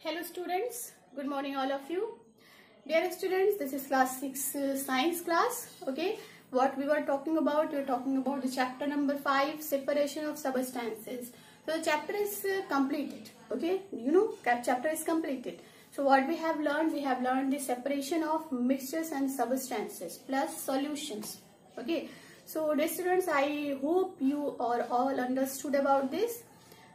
Hello students, good morning all of you. Dear students, this is class 6 science class. Okay, what we were talking about, the chapter number 5, separation of substances. So the chapter is completed. Okay, chapter is completed. So what we have learned the separation of mixtures and substances plus solutions. Okay, so dear students, I hope you are all understood about this.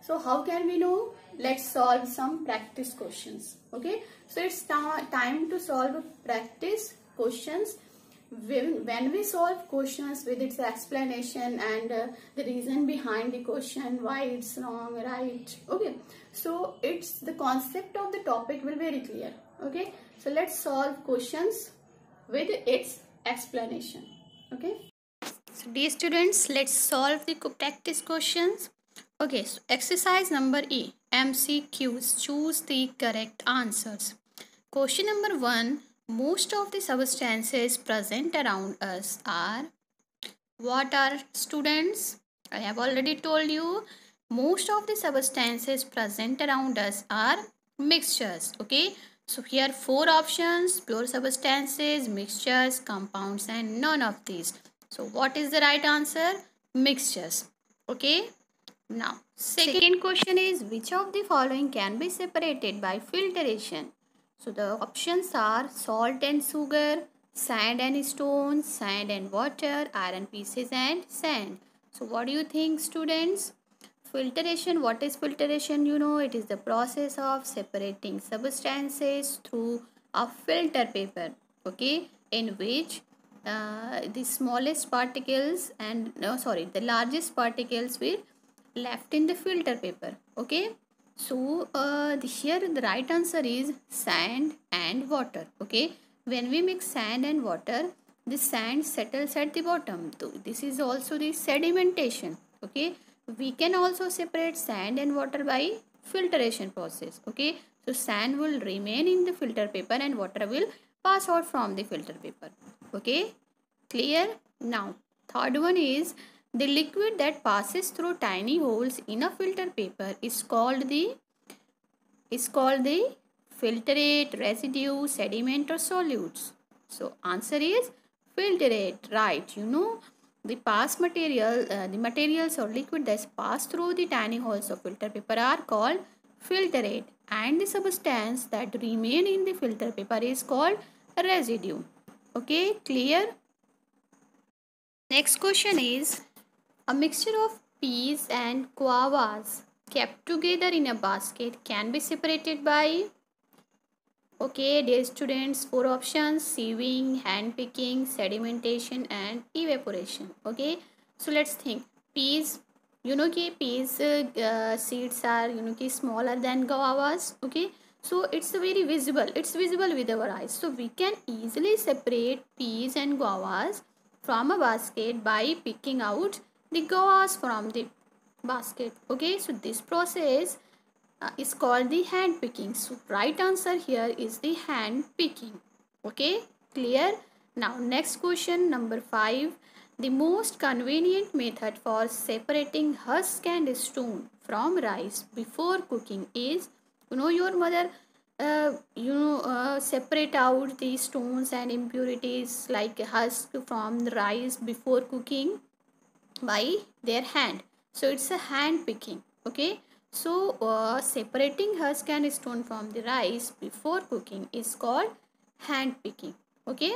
So how can we know? Let's solve some practice questions. Okay, so it's time to solve practice questions. When we solve questions with its explanation and the reason behind the question, why it's wrong, right? Okay, so it's the concept of the topic will be very clear. Okay, so let's solve questions with its explanation. Okay, so dear students, let's solve the practice questions. Okay, so exercise number E, MCQs, choose the correct answers. Question number 1, most of the substances present around us are, what are students? I have already told you, most of the substances present around us are mixtures. Okay, so here 4 options, pure substances, mixtures, compounds and none of these. So what is the right answer? Mixtures. Okay. Now, second question is, which of the following can be separated by filtration? So the options are salt and sugar, sand and stone, sand and water, iron pieces and sand. So what do you think, students? Filtration, what is filtration? You know, it is the process of separating substances through a filter paper, okay, in which the smallest particles and the largest particles will left in the filter paper. Okay, so here the right answer is sand and water. Okay, when we mix sand and water, the sand settles at the bottom. So this is also the sedimentation. Okay, we can also separate sand and water by filtration process. Okay, so sand will remain in the filter paper and water will pass out from the filter paper. Okay, clear? Now third one is, the liquid that passes through tiny holes in a filter paper is called the filtrate, residue, sediment or solutes. So answer is filtrate, right? You know, the materials or liquid that pass through the tiny holes of filter paper are called filtrate, and the substance that remain in the filter paper is called residue. Okay, clear? Next question is, a mixture of peas and guavas kept together in a basket can be separated by, okay, dear students, 4 options: sieving, hand picking, sedimentation and evaporation. Okay, so let's think. Peas, you know कि peas seeds are smaller than guavas. Okay, so it's very visible, with our eyes, so we can easily separate peas and guavas from a basket by picking out the guavas from the basket. Okay, so this process is called the hand picking. So right answer here is the hand picking. Okay, clear? Now next question number 5, the most convenient method for separating husk and stone from rice before cooking is, your mother separate out the stones and impurities like husk from the rice before cooking by their hand. So it's a hand picking. Okay, so separating husk and stone from the rice before cooking is called hand picking. Okay,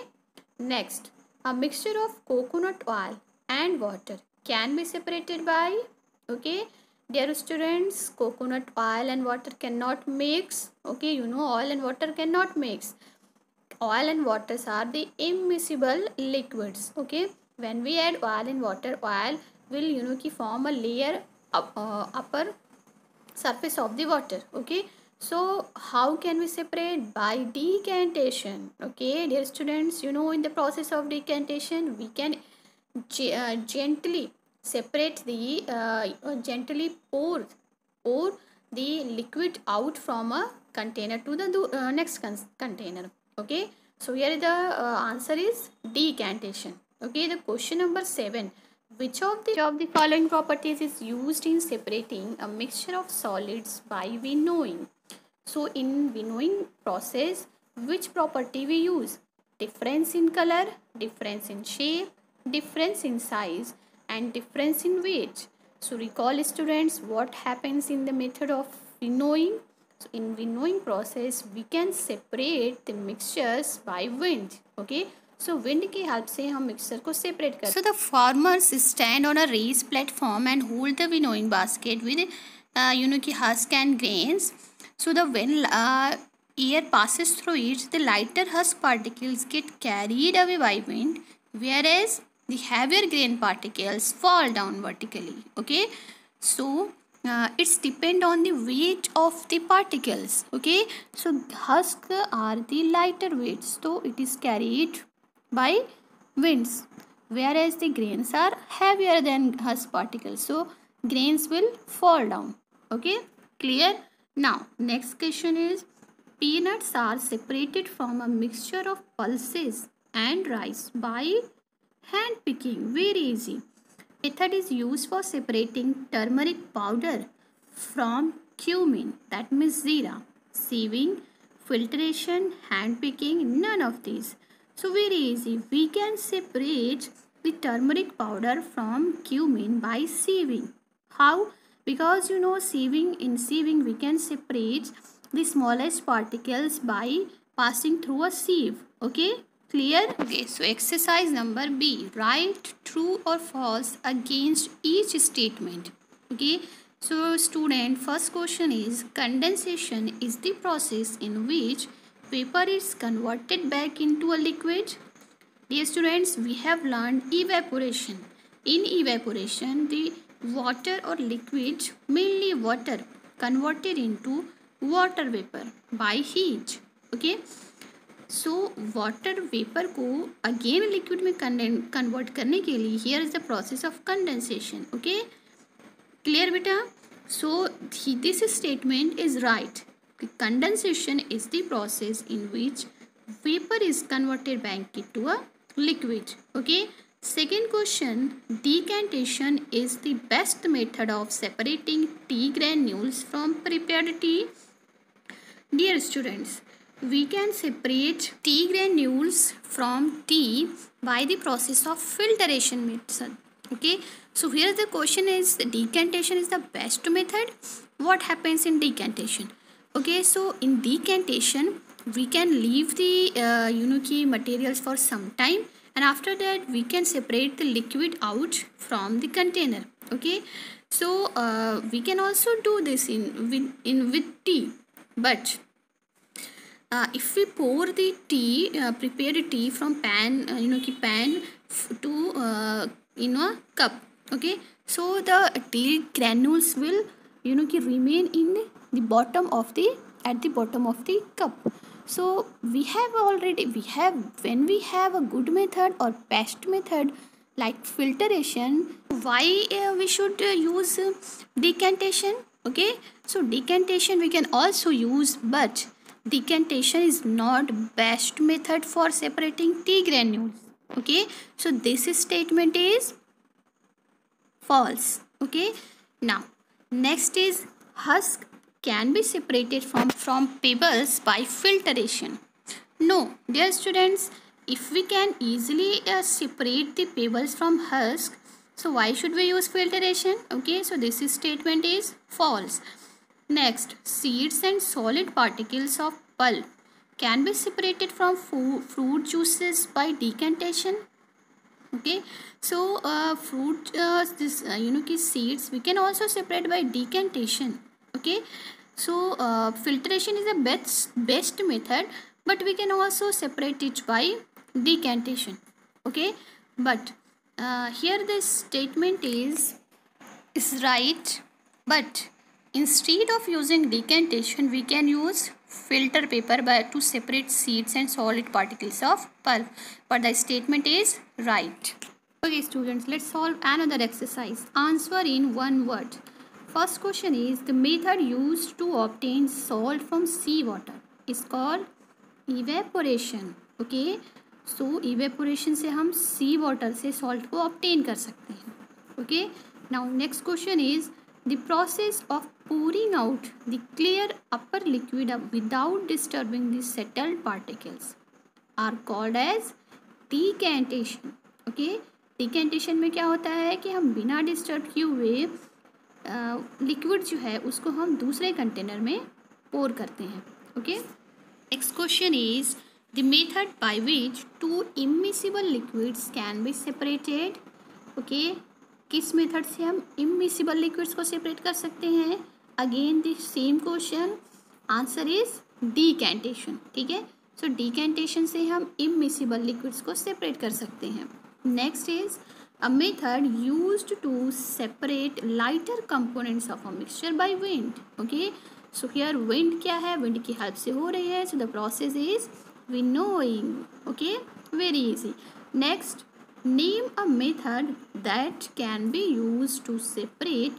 next, a mixture of coconut oil and water can be separated by, okay, dear students, coconut oil and water cannot mix. Okay, oil and water cannot mix. Oil and waters are the immiscible liquids. Okay, when we add oil and water, oil will form a layer upper surface of the water. Okay, so how can we separate? By decantation. Okay, dear students, in the process of decantation we can gently separate the gently pour the liquid out from a container to the next container. Okay, so here the answer is decantation. Okay, the question number 7, which of the following properties is used in separating a mixture of solids by winnowing? So in winnowing process, which property we use? Difference in color, difference in shape, difference in size, and difference in weight. So recall, students, what happens in the method of winnowing. So in winnowing process, we can separate the mixtures by wind. Okay. So wind की help से हम mixture को separate करते. So the farmers stand on a raised platform and hold the winnowing basket with की husk and grains. So the when air passes through it, the lighter husk particles get carried away by wind, whereas the heavier grain particles fall down vertically. Okay, so it's depend on the weight of the particles. Okay, so husk are the lighter weights, so it is carried by winds, whereas the grains are heavier than husk particles, so grains will fall down. Okay, clear? Now next question is, peanuts are separated from a mixture of pulses and rice by hand picking. Very easy. Method is used for separating turmeric powder from cumin, that means zira. Sieving, filtration, hand picking, none of these. So very easy. We can separate the turmeric powder from cumin by sieving. How? Because in sieving we can separate the smallest particles by passing through a sieve. Okay, clear? Okay, so exercise number B, write true or false against each statement. Okay, so student, first question is, condensation is the process in which vapor is converted back into a liquid. Dear students, we have learned evaporation. In evaporation, the water or liquid, mainly water, converted into water vapor by heat. Okay, so water vapor को again liquid में convert करने के लिए here is the process of condensation. Okay, clear beta? So this statement is right. Condensation is the process in which vapor is converted back into a liquid. Okay. Second question, decantation is the best method of separating tea granules from prepared tea. Dear students, we can separate tea granules from tea by the process of filtration method. Okay, so here the question is, decantation is the best method. What happens in decantation? Okay, so in decantation we can leave the key materials for some time, and after that we can separate the liquid out from the container. Okay, so we can also do this with tea, but if we pour the tea, prepared tea from pan, pan to a cup. Okay, so the tea granules will remain in the bottom of the cup. So when we have a good method or best method like filtration, why we should use decantation? Okay, so decantation we can also use, but decantation is not best method for separating tea granules. Okay, so this statement is false. Okay, now next is, husk can be separated from pebbles by filtration. No, dear students, if we can easily separate the pebbles from husk, so why should we use filtration? Okay, so this statement is false. Next, seeds and solid particles of pulp can be separated from fruit juices by decantation. Okay, so seeds we can also separate by decantation. Okay, so filtration is the best method, but we can also separate it by decantation. Okay, but here this statement is right, but instead of using decantation we can use filter paper to separate seeds and solid particles of pulp, but the statement is right. Okay students, let's solve another exercise. Answer in one word. First question is, the method used to obtain salt from seawater is called evaporation. Okay, so evaporation से हम sea water से salt को obtain कर सकते हैं. Okay, now next question is, the process of pouring out the clear upper liquid without disturbing the settled particles are called as decantation. Okay, decantation में क्या होता है कि हम बिना डिस्टर्ब किए हुए लिक्विड जो है उसको हम दूसरे कंटेनर में पोर करते हैं. Okay, next question is the method by which two immiscible liquids can be separated. Okay, किस मेथड से हम इमिसिबल लिक्विड्स को सेपरेट कर सकते हैं? Again the same question, answer is decantation. ठीक है, सो डीकैंटेशन से हम इमिसिबल लिक्विड्स को सेपरेट कर सकते हैं. Next is a method used to separate lighter components of a mixture by wind. Okay, so here wind क्या है? wind की help से हो रही है. so the process is winnowing. Okay, very easy. Next, name a method that can be used to separate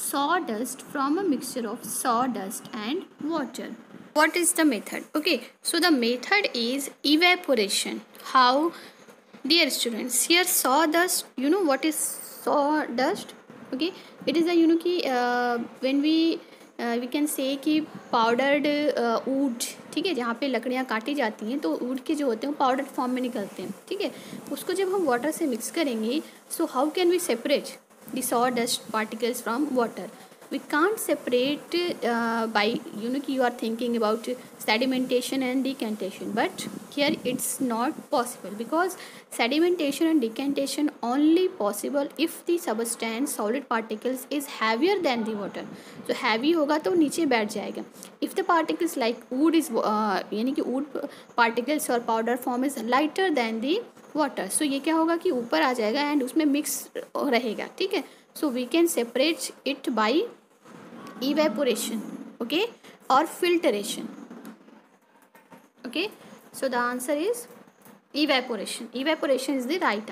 sawdust from a mixture of sawdust and water. What is the method? Okay, so the method is evaporation. How? Dear students, here sawdust, you know what is sawdust? Okay, it is a कि when we can say कि powdered wood. ठीक है, जहाँ पे लकड़ियाँ काटी जाती हैं तो वुड के जो होते हैं वो पाउडर फॉर्म में निकलते हैं. ठीक है, उसको जब हम वाटर से मिक्स करेंगे, so how can we separate the sawdust particles from water? We can't separate by you are thinking about sedimentation and decantation, but here it's not possible because sedimentation and decantation only possible if the substance solid particles is heavier than the water. so heavy होगा तो नीचे बैठ जाएगा. if the particles like wood is यानी कि wood particles और powder form is lighter than the water, so ये क्या होगा कि ऊपर आ जाएगा and उसमें mix रहेगा. ठीक है, so we can separate it by evaporation, okay, or filtration. Okay, so the answer is evaporation. Evaporation is the right answer.